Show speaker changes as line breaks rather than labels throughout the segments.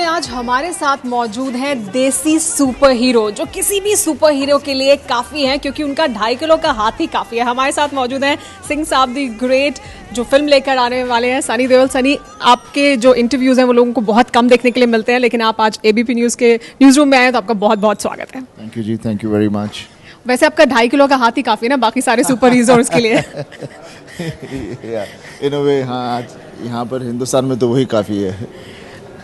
में आज हमारे साथ मौजूद हैं देसी सुपर हीरो, जो किसी भी सुपर हीरो के लिए काफ़ी हैं क्योंकि उनका 2.5 किलो का हाथ ही काफ़ी है। हमारे साथ मौजूद हैं सिंह साहब दी ग्रेट, जो फिल्म लेकर आने वाले हैं, सनी देओल। सनी, आपके जो इंटरव्यूज़ हैं वो लोगों को बहुत कम देखने के लिए मिलते हैं, लेकिन आप आज एबीपी न्यूज़ के न्यूज़ रूम में आए हैं तो आपका बहुत बहुत स्वागत है।
Thank you ji, thank you very much.
वैसे आपका 2.5 किलो का हाथ ही काफ़ी ना बाकी सारे सुपर हीरोज़ के लिए।
इन अ वे, हाँ, आज यहाँ पर हिंदुस्तान में तो वही काफ़ी है।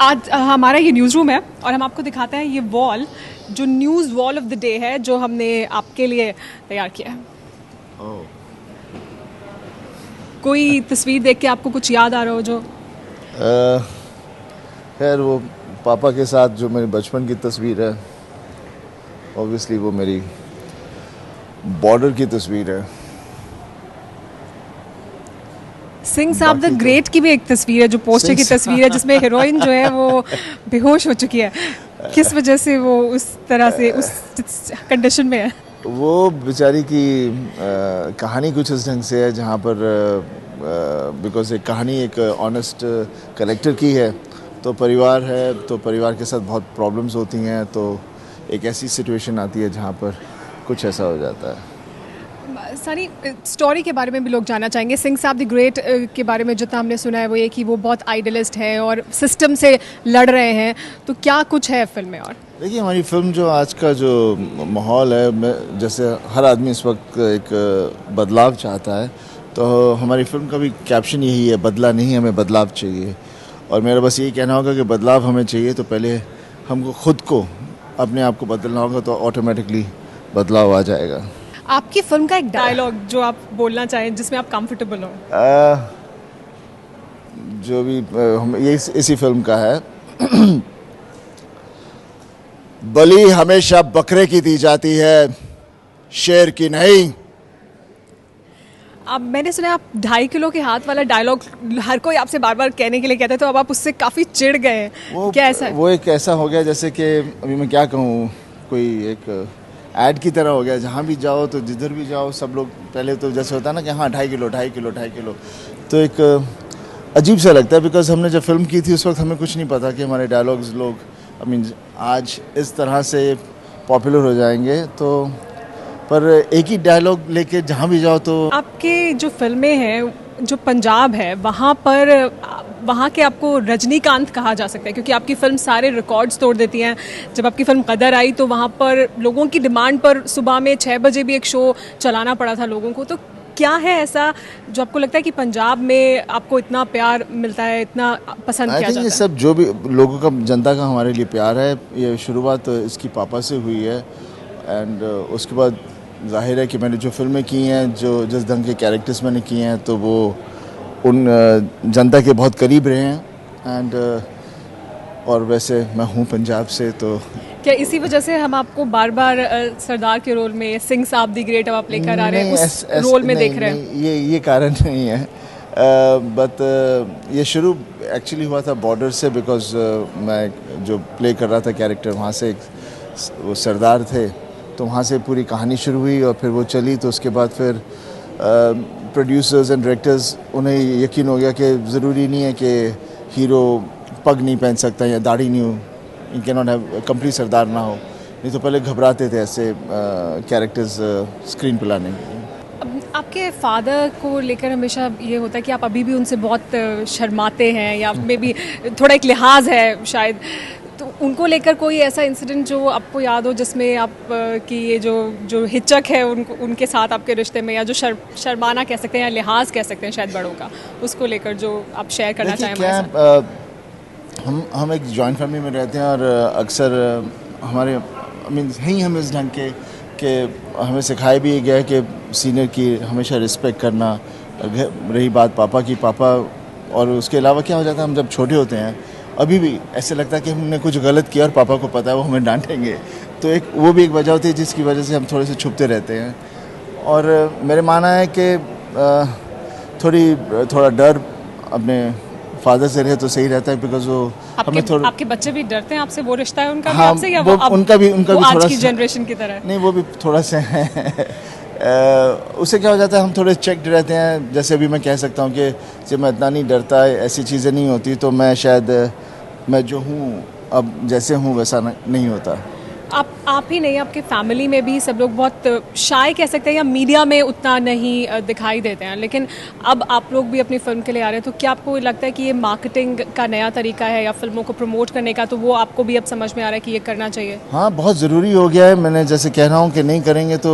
आज हमारा ये न्यूज़ रूम है और हम आपको दिखाते हैं ये वॉल, जो news wall of the day है, जो हमने आपके लिए तैयार किया है। कोई तस्वीर देख के आपको कुछ याद आ रहा हो? जो
खैर वो पापा के साथ जो मेरे बचपन की तस्वीर है, ऑब्वियसली वो मेरी बॉर्डर की तस्वीर है।
सिंह साहब द ग्रेट की भी एक तस्वीर है, जो पोस्टर की तस्वीर है, जिसमें हीरोइन जो है वो बेहोश हो चुकी है। किस वजह से वो उस तरह से उस कंडीशन में है?
वो बेचारी की कहानी कुछ इस ढंग से है, जहाँ पर बिकॉज एक कहानी एक ऑनेस्ट करेक्टर की है, तो परिवार है, तो परिवार के साथ बहुत प्रॉब्लम्स होती हैं, तो एक ऐसी सिचुएशन आती है जहाँ पर कुछ ऐसा हो जाता है।
सारी स्टोरी के बारे में भी लोग जानना चाहेंगे। सिंह साहब द ग्रेट के बारे में जितना हमने सुना है वो ये कि वो बहुत आइडियलिस्ट हैं और सिस्टम से लड़ रहे हैं, तो क्या कुछ है फिल्म में? और
देखिए, हमारी फिल्म जो आज का जो माहौल है, जैसे हर आदमी इस वक्त एक बदलाव चाहता है, तो हमारी फिल्म का भी कैप्शन यही है, बदला नहीं, हमें बदलाव चाहिए। और मेरा बस यही कहना होगा कि बदलाव हमें चाहिए तो पहले हमको खुद को, अपने आप को बदलना होगा, तो ऑटोमेटिकली बदलाव आ जाएगा।
आपकी फिल्म का एक डायलॉग जो आप बोलना चाहें, जिसमें आप कंफर्टेबल हो?
जो भी हम ये इसी फिल्म का है। बलि हमेशा बकरे की दी जाती है, शेर की नहीं।
अब मैंने सुना आप 2.5 किलो के हाथ वाला डायलॉग हर कोई आपसे बार बार कहने के लिए कहते हैं, तो अब आप उससे काफ़ी चिढ़ गए हैं। क्या ऐसा है? वो
एक ऐसा हो गया जैसे कि अभी मैं क्या कहूँ, कोई एक ऐड की तरह हो गया। जहाँ भी जाओ तो जिधर भी जाओ सब लोग पहले तो जैसे होता है ना कि हाँ 2.5 किलो 2.5 किलो 2.5 किलो, तो एक अजीब सा लगता है। बिकॉज हमने जब फिल्म की थी उस वक्त हमें कुछ नहीं पता कि हमारे डायलॉग्स लोग आज इस तरह से पॉपुलर हो जाएंगे। तो पर एक ही डायलॉग लेके जहाँ भी जाओ तो
आपके जो फिल्में हैं, जो पंजाब है, वहाँ के आपको रजनीकांत कहा जा सकता है, क्योंकि आपकी फिल्म सारे रिकॉर्ड्स तोड़ देती हैं। जब आपकी फिल्म कदर आई तो वहाँ पर लोगों की डिमांड पर सुबह में 6 बजे भी एक शो चलाना पड़ा था लोगों को। तो क्या है ऐसा जो आपको लगता है कि पंजाब में आपको इतना प्यार मिलता है, इतना पसंद किया जाता है?
ये सब जो भी लोगों का, जनता का हमारे लिए प्यार है, ये शुरुआत इसकी पापा से हुई है। एंड उसके बाद जाहिर है कि मैंने जो फिल्में की हैं, जो जिस ढंग के कैरेक्टर्स मैंने किए हैं, तो वो उन जनता के बहुत करीब रहे हैं। एंड और वैसे मैं हूँ पंजाब से, तो
क्या इसी वजह से हम आपको बार बार सरदार के रोल में सिंह साहब दी ग्रेट अब आप लेकर आ रहे हैं, उस रोल में देख रहे हैं?
ये कारण नहीं है। बट ये शुरू एक्चुअली हुआ था बॉर्डर से, बिकॉज मैं जो प्ले कर रहा था कैरेक्टर, वहाँ से वो सरदार थे, तो वहाँ से पूरी कहानी शुरू हुई और फिर वो चली। तो उसके बाद फिर प्रोड्यूसर्स एंड डायरेक्टर्स, उन्हें यकीन हो गया कि ज़रूरी नहीं है कि हीरो पग नहीं पहन सकता या दाढ़ी नहीं हो, you can not have complete sardar ना हो। नहीं तो पहले घबराते थे ऐसे कैरेक्टर्स स्क्रीन पर लाने के लिए।
आपके फादर को लेकर हमेशा ये होता है कि आप अभी भी उनसे बहुत शर्माते हैं, या मे बी थोड़ा एक लिहाज है शायद, तो उनको लेकर कोई ऐसा इंसिडेंट जो आपको याद हो, जिसमें आप कि ये जो हिचक है उनके साथ आपके रिश्ते में, या जो शर्माना कह सकते हैं या लिहाज कह सकते हैं शायद बड़ों का, उसको लेकर जो आप शेयर करना चाहें हमारे साथ?
हम एक जॉइंट फैमिली में रहते हैं और अक्सर हमारे हम इस ढंग के कि हमें सिखाया भी गया है कि सीनियर की हमेशा रिस्पेक्ट करना। रही बात पापा की, पापा और उसके अलावा क्या हो जाता है, हम जब छोटे होते हैं अभी भी ऐसे लगता है कि हमने कुछ गलत किया और पापा को पता है, वो हमें डांटेंगे, तो वो भी एक वजह होती है जिसकी वजह से हम थोड़े से छुपते रहते हैं। और मेरे मानना है कि थोड़ा डर अपने फादर से रहे तो सही रहता है, बिकॉज वो हमें थोड़ा। आपके
बच्चे भी डरते हैं आपसे? वो रिश्ता है उनका भी आपसे, या वो
उनका भी
आज की जनरेशन की तरह?
नहीं, वो भी थोड़ा सा है। उससे क्या हो जाता है, हम थोड़े चेक्ड रहते हैं। जैसे अभी मैं कह सकता हूँ कि जब मैं इतना नहीं डरता, ऐसी चीज़ें नहीं होती, तो मैं शायद मैं जो हूँ अब जैसे हूँ वैसा नहीं होता।
आप ही नहीं, आपके फैमिली में भी सब लोग बहुत शाय कह सकते हैं या मीडिया में उतना नहीं दिखाई देते हैं, लेकिन अब आप लोग भी अपनी फिल्म के लिए आ रहे हैं, तो क्या आपको लगता है कि ये मार्केटिंग का नया तरीका है या फिल्मों को प्रमोट करने का, तो वो आपको भी अब समझ में आ रहा है कि ये करना चाहिए?
हाँ, बहुत ज़रूरी हो गया है। मैंने जैसे कह रहा हूँ कि नहीं करेंगे तो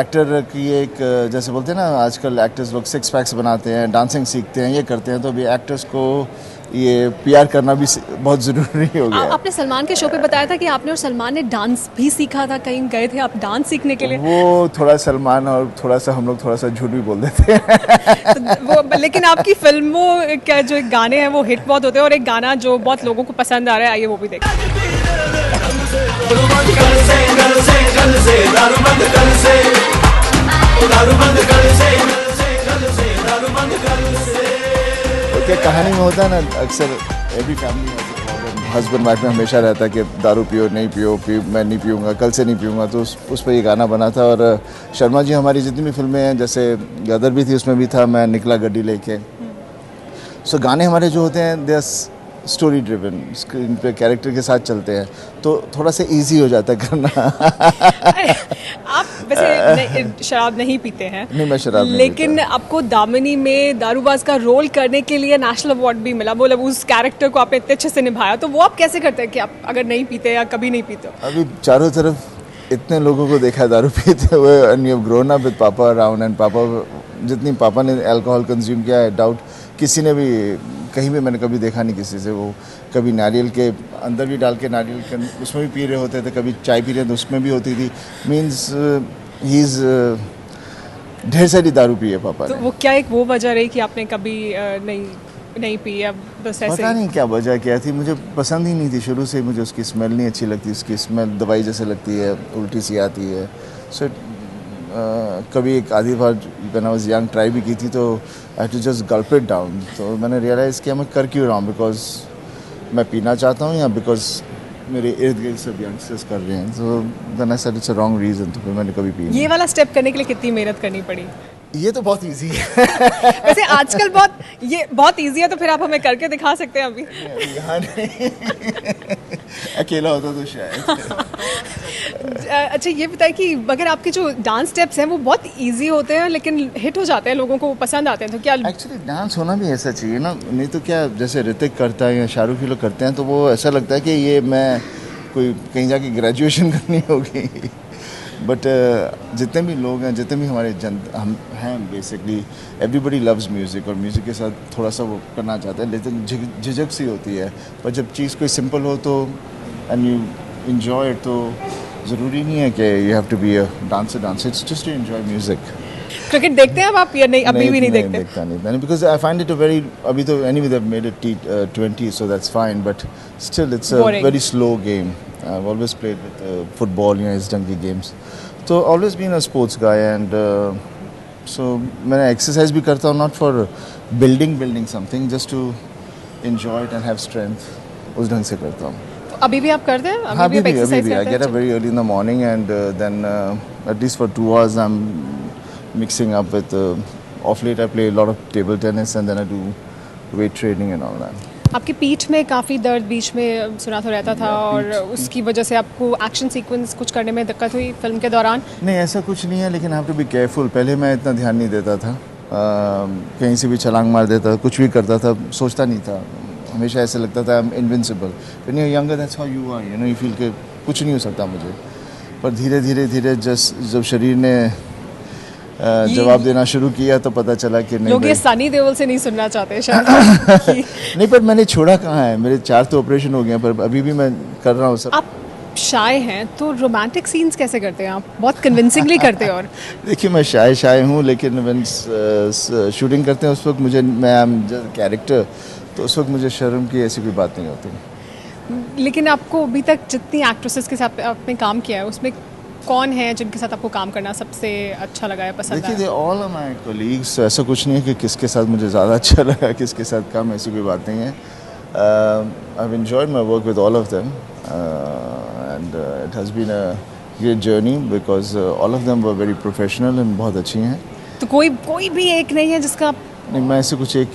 एक्टर की एक जैसे बोलते हैं ना, आजकल एक्टर्स लोग सिक्स पैक्स बनाते हैं, डांसिंग सीखते हैं, ये करते हैं, तो अभी एक्टर्स को ये पीआर करना भी बहुत ज़रूरी हो गया है।
आपने सलमान के शो पे बताया था कि आपने और सलमान ने डांस भी सीखा था, कहीं गए थे आप डांस सीखने के लिए?
वो थोड़ा सलमान और थोड़ा सा हम लोग थोड़ा सा झूठ भी बोल देते हैं।
तो वो लेकिन आपकी फिल्मों का जो गाने हैं वो हिट बहुत होते हैं, और एक गाना जो बहुत लोगों को पसंद आ रहा है, आइए वो भी देखते हैं।
क्या कहानी में होता है ना, अक्सर एवरी फैमिली हस्बैंड वाइफ में हमेशा रहता है कि दारू पियो नहीं पियो, मैं नहीं पीऊँगा, कल से नहीं पीऊँगा, तो उस पर ये गाना बना था। और शर्मा जी हमारी जितनी भी फिल्में हैं, जैसे गदर भी थी उसमें भी था, मैं निकला गड्डी लेके। सो गाने हमारे जो होते हैं दे स्टोरी ड्रिवन, स्क्रीन पे कैरेक्टर के साथ चलते हैं, तो थोड़ा सा इजी हो जाता है करना।
आप वैसे शराब नहीं पीते हैं?
नहीं, मैं शराब नहीं
लेकिन आपको दामिनी में दारूबाज का रोल करने के लिए नेशनल अवार्ड भी मिला, मतलब उस कैरेक्टर को आपने इतने अच्छे से निभाया, तो वो आप कैसे करते हैं कि आप अगर नहीं पीते या कभी नहीं पीते?
अभी चारों तरफ इतने लोगों को देखा है दारू पीते हुए, and you have grown up with पापा अराउंड, एंड पापा जितनी पापा ने अल्कोहल कंज्यूम किया है, डाउट किसी ने भी कहीं भी मैंने कभी देखा नहीं किसी से। वो कभी नारियल के अंदर भी डाल के नारियल के उसमें भी पी रहे होते थे, कभी चाय पी रहे थे उसमें भी होती थी। मीन्स ही इज़ ढेर सारी दारू पी है पापा
तो
ने।
वो क्या एक वो वजह रही कि आपने कभी नहीं पी, या बस ऐसे
पता नहीं क्या वजह क्या थी, मुझे पसंद ही नहीं थी शुरू से। मुझे उसकी स्मेल नहीं अच्छी लगती, उसकी स्मेल दवाई जैसे लगती है, उल्टी सी आती है। सो कभी एक आधी बार when I was young try भी की थी, तो I had to just gulp it down. तो मैंने रियलाइज़ किया मैं कर क्यों रहा हूँ, बिकॉज मैं पीना चाहता हूँ या बिकॉज मेरे इर्द गिर्द सब यंगस्टर्स कर रहे हैं। तो then I said it's a wrong reason, तो फिर मैंने कभी पी नहीं।
ये वाला स्टेप करने के लिए कितनी मेहनत करनी पड़ी?
ये तो बहुत इजी है।
वैसे आजकल बहुत इजी है, तो फिर आप हमें करके दिखा सकते हैं अभी।
यहाँ नहीं। अकेला होता तो शायद।
अच्छा ये बताइए कि अगर आपके जो डांस स्टेप्स हैं वो बहुत इजी होते हैं लेकिन हिट हो जाते हैं, लोगों को पसंद आते हैं, तो क्या
एक्चुअली डांस होना भी ऐसा चाहिए ना, नहीं तो क्या जैसे ऋतिक करता है या शाहरुख ही लोग करते हैं, तो वो ऐसा लगता है कि ये मैं कोई कहीं जाके ग्रेजुएशन करनी होगी। बट जितने भी लोग हैं, जितने भी हमारे हम हैं, बेसिकली एवरीबडी लव्स म्यूज़िक, और म्यूज़िक के साथ थोड़ा सा वो करना चाहते हैं, लेकिन झिझक सी होती है। पर जब चीज़ कोई सिंपल हो तो एंड यू इन्जॉय इट, तो ज़रूरी नहीं है कि you have to be a dancer, it's just to enjoy music.
Cricket देखते हैं अब आप या नहीं? अभी भी नहीं देखते?
देखता नहीं, because I find it a very, अभी तो anyway they have made it T20, so that's fine, but still it's a very slow game. I have always played with football, you know, इस ढंग की गेम्स, तो always been a sports guy. And so मैं exercise भी करता हूँ, not for building something, just to enjoy it and have strength, उस ढंग से करता हूँ।
अभी भी आप करते हैं?
हाँ, अभी भी I get up very early in the morning, and then at least for 2 hours I'm mixing up with off late I play a lot of table tennis, and then I do weight training and all that.
आपकी पीठ में काफ़ी दर्द बीच में सुना तो रहता था, और उसकी वजह से आपको एक्शन सीक्वेंस कुछ करने में दिक्कत हुई फिल्म के दौरान?
नहीं, ऐसा कुछ नहीं है, लेकिन I have to be careful. पहले मैं इतना ध्यान नहीं देता था, कहीं से भी छलांग मार देता था, कुछ भी करता था, सोचता नहीं था, हमेशा ऐसे लगता था I am invincible. When you are younger that's how you are, you know, you feel कि कुछ नहीं हो सकता मुझे। पर धीरे धीरे जब शरीर ने जवाब देना शुरू किया, तो पता चला कि नहीं,
लोग ये सनी देओल से नहीं सुनना चाहते शायद।
नहीं, पर मैंने छोड़ा कहाँ है, मेरे 4 तो ऑपरेशन हो गए, पर अभी भी मैं कर रहा हूँ सब।
आप शाय हैं तो रोमांटिक सीन्स कैसे करते हैं आप? बहुत कन्विंसिंगली करते हैं। और
देखिए, मैं शाय हूँ, लेकिन व्हेन शूटिंग करते हैं उस वक्त मैं आई एम जस्ट कैरेक्टर, तो उस वक्त मुझे शर्म की ऐसी कोई बात नहीं होती।
लेकिन आपको अभी तक जितनी एक्ट्रेसेस के साथ आपने काम किया है, उसमें कौन है जिनके साथ आपको काम करना सबसे अच्छा लगा है, पसंद आया?
देखिए, they all are my colleagues, ऐसा कुछ नहीं है कि किसके साथ मुझे ज़्यादा अच्छा लगा, किसके साथ कम, ऐसी कोई बात नहीं है। I have enjoyed my work with all of them, and it has been a great journey, because all of them were very professional and बहुत अच्छी हैं।
तो कोई भी एक नहीं है जिसका
नहीं, मैं ऐसे कुछ एक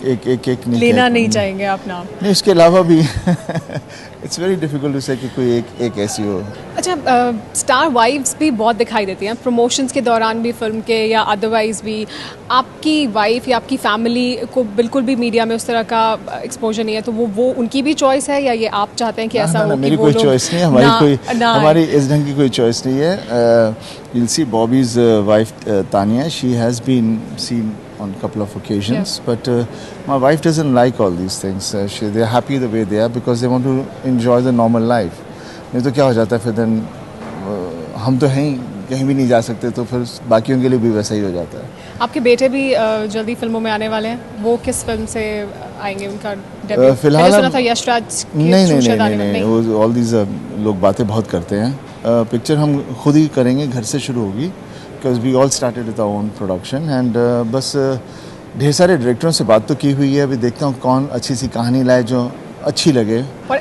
नहीं
लेना
कह-
नहीं चाहेंगे आप नाम?
नहीं, इसके अलावा भी इट्स वेरी डिफिकल्ट टू से कि कोई एक ऐसी हो।
अच्छा, स्टार वाइफ्स भी बहुत दिखाई देती हैं प्रमोशंस के दौरान भी, फिल्म के या अदरवाइज भी। आपकी वाइफ या आपकी फैमिली को बिल्कुल भी मीडिया में उस तरह का एक्सपोजर नहीं है, तो वो उनकी भी चॉइस है या ये आप चाहते हैं कि ऐसा हो?
मेरी
कि वो
कोई
लोग
चॉइस नहीं है, हमारी इस ढंग की कोई चॉइस नहीं है। you'll see Bobby's wife Tanya, she has been seen on a couple of occasions, but my wife doesn't like all these things. They're happy the way they are because they want to enjoy the normal life. नहीं तो क्या हो जाता है फिर दिन हम तो हैं ही, कहीं भी नहीं जा सकते, तो फिर बाकियों के लिए भी वैसा ही हो जाता है।
आपके बेटे भी जल्दी फिल्मों में आने वाले हैं, वो किस फिल्म से आएंगे? उनका डेब्यू
फिलहाल
सुना था यशराज की
नहीं
थ्रू
नहीं
शायद आने
नहीं
वाले
नहीं, वो ऑल दीज लोग बातें बहुत करते हैं। पिक्चर हम खुद ही करेंगे, घर से शुरू होगी, because we all started with our own production and बस ढेर सारे डायरेक्टरों से बात तो की हुई है। अभी देखता हूँ कौन अच्छी सी कहानी लाए जो अच्छी लगे।
और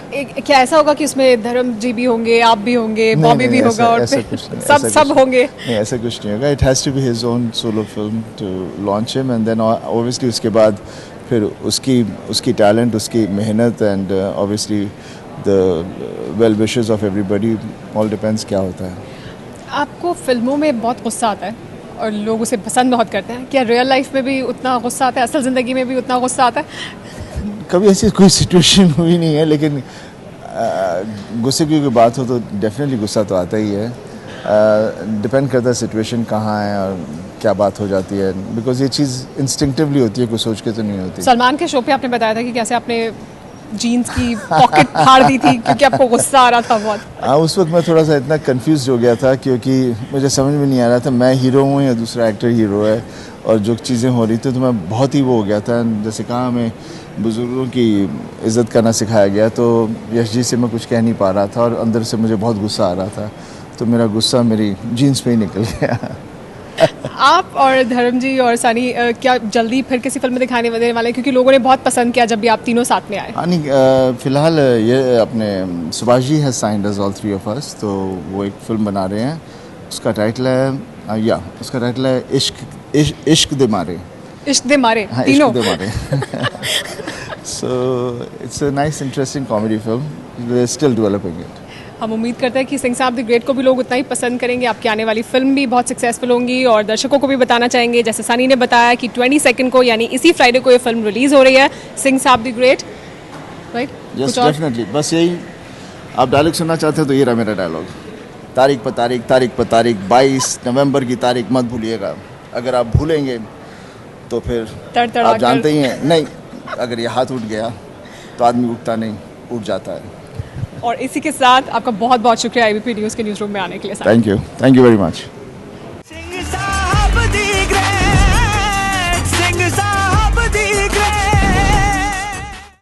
क्या ऐसा होगा कि उसमें धर्म जी भी होंगे, आप भी होंगे, बॉबी भी होगा और सब होंगे?
नहीं, ऐसा कुछ नहीं होगा। It has to be his own solo film to launch him and then obviously उसके बाद फिर उसकी टैलेंट, उसकी मेहनत and obviously the well wishes of everybody, all depends क्या होता है।
आपको फिल्मों में बहुत गुस्सा आता है और लोग उसे पसंद बहुत करते हैं, क्या रियल लाइफ में भी उतना गुस्सा आता है? असल ज़िंदगी में भी उतना गुस्सा आता है?
कभी ऐसी कोई सिचुएशन हुई नहीं है, लेकिन गुस्से की कोई बात हो तो डेफिनेटली गुस्सा तो आता ही है। डिपेंड करता है सिचुएशन कहाँ है और क्या बात हो जाती है, बिकॉज ये चीज़ इंस्टिंक्टिवली होती है, कोई सोच के तो नहीं होती।
सलमान के शो पे आपने बताया था कि कैसे आपने जीन्स की पॉकेट फाड़ दी थी क्योंकि आपको गुस्सा आ रहा था बहुत।
हाँ, उस वक्त मैं थोड़ा सा इतना कंफ्यूज हो गया था क्योंकि मुझे समझ में नहीं आ रहा था मैं हीरो हूँ या दूसरा एक्टर हीरो है, और जो चीज़ें हो रही थी तो मैं बहुत ही वो हो गया था। जैसे कहा, हमें बुज़ुर्गों की इज़्ज़त करना सिखाया गया, तो यश जी से मैं कुछ कह नहीं पा रहा था और अंदर से मुझे बहुत गुस्सा आ रहा था, तो मेरा गुस्सा मेरी जीन्स पे ही निकल गया।
आप और धर्म जी और सनी क्या जल्दी फिर किसी फिल्म में दिखाने वाले हैं? क्योंकि लोगों ने बहुत पसंद किया जब भी आप तीनों साथ में आए।
हाँ नहीं, फिलहाल ये अपने Subhash ji has signed us all three of us, तो वो एक फिल्म बना रहे हैं। उसका टाइटल है इश्क दे मारे।
इश्क दे मारे?
हाँ,
तीनों?
इश्क दे मारे। So it's a nice interesting comedy film. We're still developing it.
हम उम्मीद करते हैं कि सिंह साहब द ग्रेट को भी लोग उतना ही पसंद करेंगे, आपकी आने वाली फिल्म भी बहुत सक्सेसफुल होंगी, और दर्शकों को भी बताना चाहेंगे जैसे सनी ने बताया कि 22 को यानी इसी फ्राइडे को ये फिल्म रिलीज़ हो रही है, सिंह साहब the great, right?
Yes, definitely. बस यही, आप डायलॉग सुनना चाहते हो तो ये रहा मेरा डायलॉग। तारीख पर तारीख 22 नवंबर की तारीख मत भूलिएगा। अगर आप भूलेंगे तो फिर आप जानते ही हैं, नहीं, अगर ये हाथ उठ गया तो आदमी उठता नहीं, उठ जाता है।
और इसी के साथ आपका बहुत बहुत शुक्रिया IBP न्यूज़ के न्यूज़ रूम में आने के लिए।
Thank you very much.